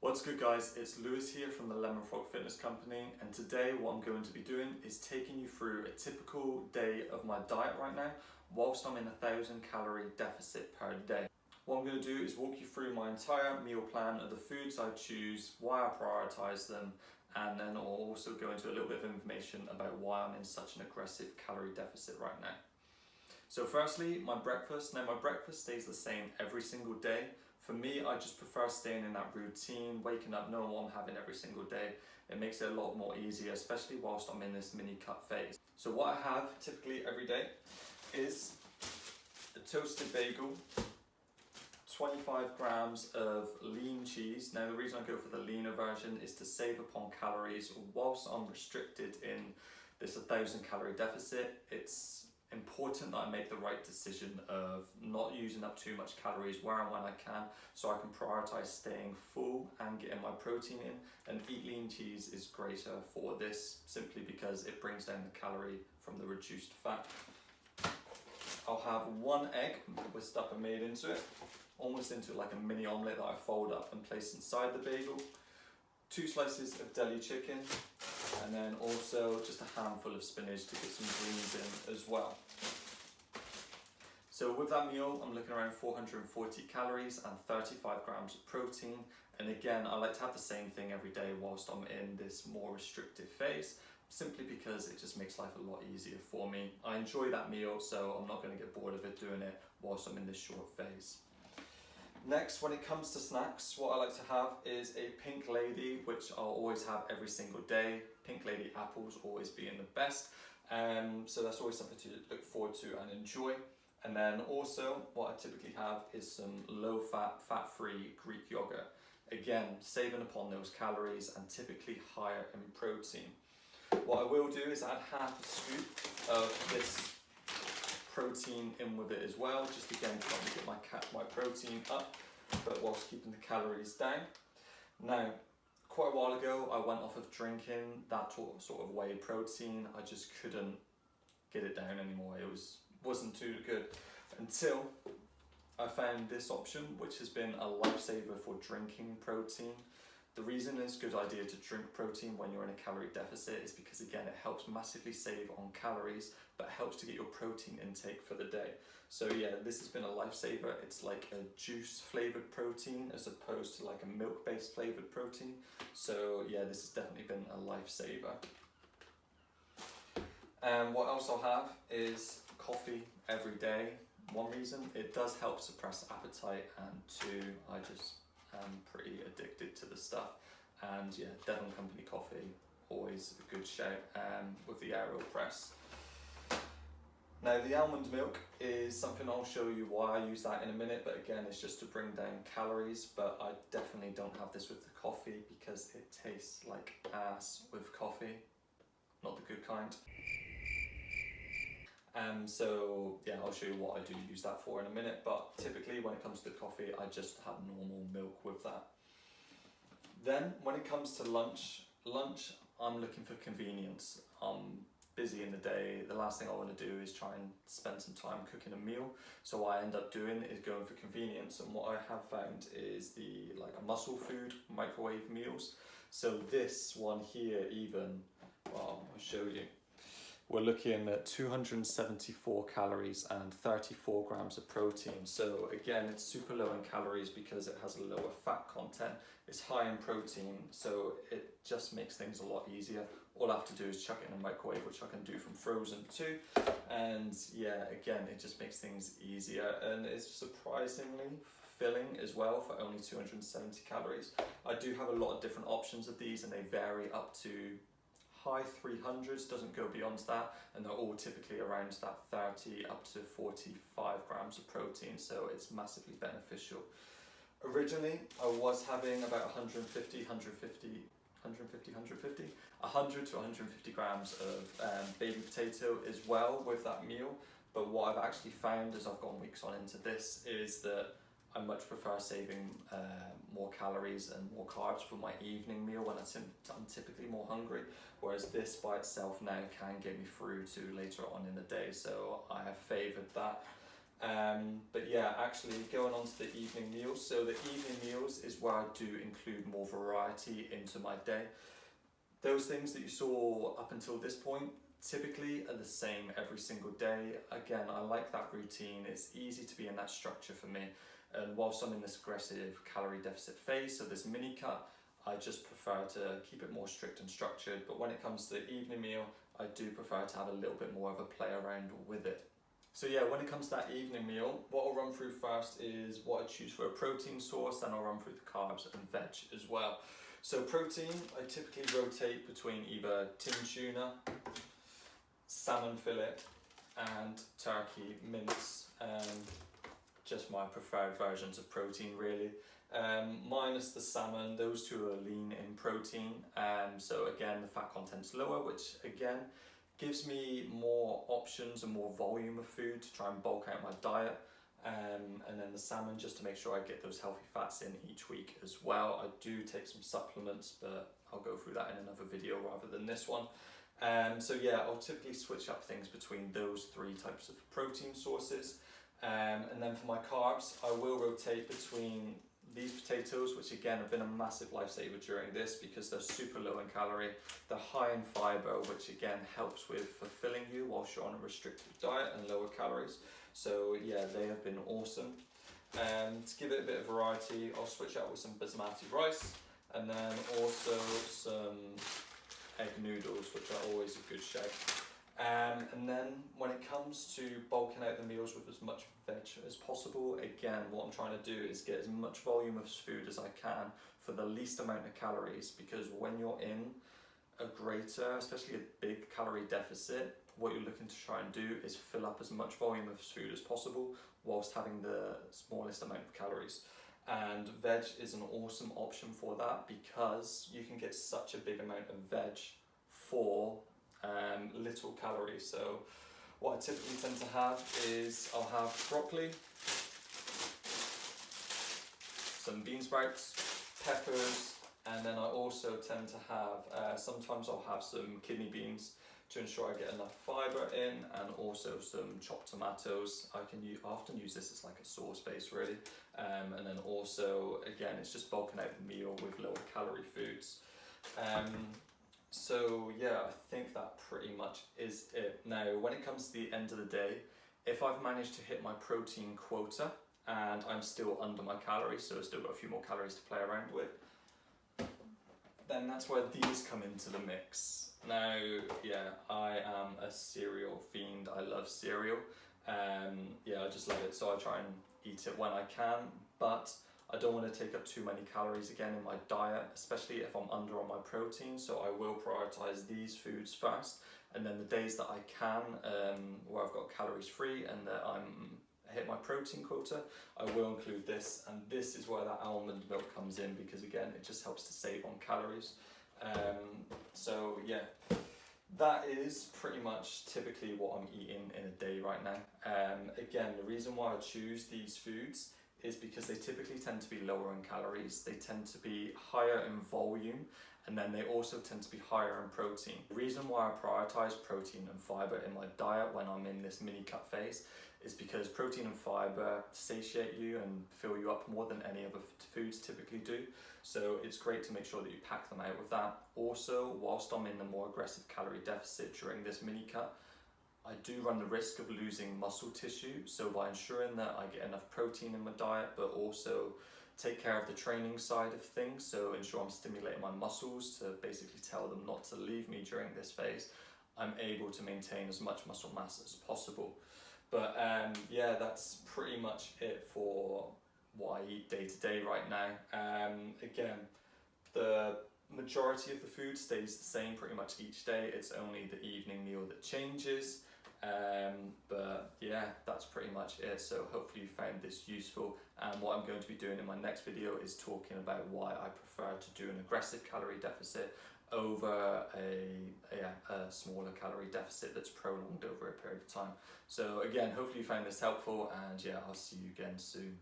What's good guys, it's Lewis here from the Lemon Frog Fitness Company, and today what I'm going to be doing is taking you through a typical day of my diet right now whilst I'm in 1,000 calorie deficit per day. What I'm going to do is walk you through my entire meal plan of the foods I choose, why I prioritise them, and then I'll also go into a little bit of information about why I'm in such an aggressive calorie deficit right now. So firstly, my breakfast. Now my breakfast stays the same every single day. For me, I just prefer staying in that routine, waking up, knowing what I'm having every single day. It makes it a lot more easier, especially whilst I'm in this mini cut phase. So what I have typically every day is a toasted bagel, 25 grams of lean cheese. Now the reason I go for the leaner version is to save upon calories whilst I'm restricted in this 1,000 calorie deficit. It's important that I make the right decision of not using up too much calories where and when I can, so I can prioritize staying full and getting my protein in. And eat lean cheese is greater for this simply because it brings down the calorie from the reduced fat. I'll have one egg whisked up and made into it, almost into like a mini omelette that I fold up and place inside the bagel. 2 slices of deli chicken, and then also just a handful of spinach to get some greens in as well. So with that meal, I'm looking around 440 calories and 35 grams of protein. And again, I like to have the same thing every day whilst I'm in this more restrictive phase, simply because it just makes life a lot easier for me. I enjoy that meal, so I'm not going to get bored of it doing it whilst I'm in this short phase. Next, when it comes to snacks, what I like to have is a Pink Lady, which I'll always have every single day. Pink Lady apples always being the best. So that's always something to look forward to and enjoy. And then also what I typically have is some low-fat, fat-free Greek yogurt. Again, saving upon those calories and typically higher in protein. What I will do is add half a scoop of this protein in with it as well, just again trying to get my protein up, but whilst keeping the calories down. Now, quite a while ago, I went off of drinking that sort of whey protein. I just couldn't get it down anymore. It wasn't too good until I found this option, which has been a lifesaver for drinking protein. The reason it's a good idea to drink protein when you're in a calorie deficit is because, again, it helps massively save on calories, but helps to get your protein intake for the day. So yeah, this has been a lifesaver. It's like a juice flavored protein as opposed to like a milk based flavored protein. So yeah, this has definitely been a lifesaver. And what else I'll have is coffee every day. One reason, it does help suppress appetite, and 2, I just am pretty addicted to the stuff. And yeah, Devon Company coffee, always a good shout with the AeroPress. Now the almond milk is something I'll show you why I use that in a minute, but again it's just to bring down calories, but I definitely don't have this with the coffee because it tastes like ass with coffee, not the good kind. So yeah, I'll show you what I do use that for in a minute, but typically when it comes to coffee, I just have normal milk with that. Then when it comes to lunch, I'm looking for convenience. I'm busy in the day. The last thing I want to do is try and spend some time cooking a meal. So what I end up doing is going for convenience, and what I have found is like a muscle food microwave meals. So this one here, even, well, I'll show you. We're looking at 274 calories and 34 grams of protein. So again, it's super low in calories because it has a lower fat content. It's high in protein, so it just makes things a lot easier. All I have to do is chuck it in the microwave, which I can do from frozen too. And yeah, again, it just makes things easier, and it's surprisingly filling as well for only 270 calories. I do have a lot of different options of these, and they vary up to high 300s, doesn't go beyond that, and they're all typically around that 30 up to 45 grams of protein, so it's massively beneficial. Originally, I was having about 100 to 150 grams of baby potato as well with that meal, but what I've actually found as I've gone weeks on into this is that I much prefer saving more calories and more carbs for my evening meal when I'm typically more hungry, whereas this by itself now can get me through to later on in the day, so I have favoured that. But yeah, actually going on to the evening meals. So the evening meals is where I do include more variety into my day. Those things that you saw up until this point typically are the same every single day. Again, I like that routine. It's easy to be in that structure for me. And whilst I'm in this aggressive calorie deficit phase, so this mini cut, I just prefer to keep it more strict and structured. But when it comes to the evening meal, I do prefer to have a little bit more of a play around with it. So yeah, when it comes to that evening meal, what I'll run through first is what I choose for a protein source, then I'll run through the carbs and veg as well. So protein, I typically rotate between either tin tuna, salmon fillet and turkey mince, just my preferred versions of protein really. Minus the salmon, those two are lean in protein, so again the fat content's lower, which again gives me more options and more volume of food to try and bulk out my diet. And then the salmon, just to make sure I get those healthy fats in each week as well. I do take some supplements, but I'll go through that in another video rather than this one. So yeah, I'll typically switch up things between those three types of protein sources. And then for my carbs, I will rotate between these potatoes, which again have been a massive lifesaver during this because they're super low in calorie. They're high in fiber, which again helps with fulfilling you whilst you're on a restrictive diet and lower calories. So yeah, they have been awesome. To give it a bit of variety, I'll switch out with some basmati rice and then also some egg noodles, which are always a good shake. And then when it comes to bulking out the meals with as much veg as possible, again, what I'm trying to do is get as much volume of food as I can for the least amount of calories, because when you're in a greater, especially a big calorie deficit, what you're looking to try and do is fill up as much volume of food as possible whilst having the smallest amount of calories. And veg is an awesome option for that because you can get such a big amount of veg for little calories. So what I typically tend to have is I'll have broccoli, some bean sprouts, peppers, and then I also tend to have, sometimes I'll have some kidney beans to ensure I get enough fibre in, and also some chopped tomatoes. I often use this as like a sauce base really. And then also, again, it's just bulking out the meal with lower calorie foods. So yeah, I think that pretty much is it. Now, when it comes to the end of the day, if I've managed to hit my protein quota and I'm still under my calories, so I've still got a few more calories to play around with, then that's where these come into the mix. Now, yeah, I am a cereal fiend. I love cereal. Yeah, I just love it. So I try and eat it when I can, but I don't want to take up too many calories again in my diet, especially if I'm under on my protein. So I will prioritize these foods first, and then the days that I can, where I've got calories free and that hit my protein quota, I will include this. And this is where that almond milk comes in, because again, it just helps to save on calories. So yeah, that is pretty much typically what I'm eating in a day right now. Again, the reason why I choose these foods is because they typically tend to be lower in calories, they tend to be higher in volume, and then they also tend to be higher in protein. The reason why I prioritize protein and fiber in my diet when I'm in this mini cut phase is because protein and fiber satiate you and fill you up more than any other foods typically do. So it's great to make sure that you pack them out with that. Also, whilst I'm in the more aggressive calorie deficit during this mini cut, I do run the risk of losing muscle tissue. So by ensuring that I get enough protein in my diet, but also take care of the training side of things, so ensure I'm stimulating my muscles to basically tell them not to leave me during this phase, I'm able to maintain as much muscle mass as possible. But yeah, that's pretty much it for what I eat day to day right now. Again, the majority of the food stays the same pretty much each day. It's only the evening meal that changes. But yeah, that's pretty much it. So hopefully you found this useful, and what I'm going to be doing in my next video is talking about why I prefer to do an aggressive calorie deficit over a smaller calorie deficit that's prolonged over a period of time. So again, hopefully you found this helpful, and yeah, I'll see you again soon.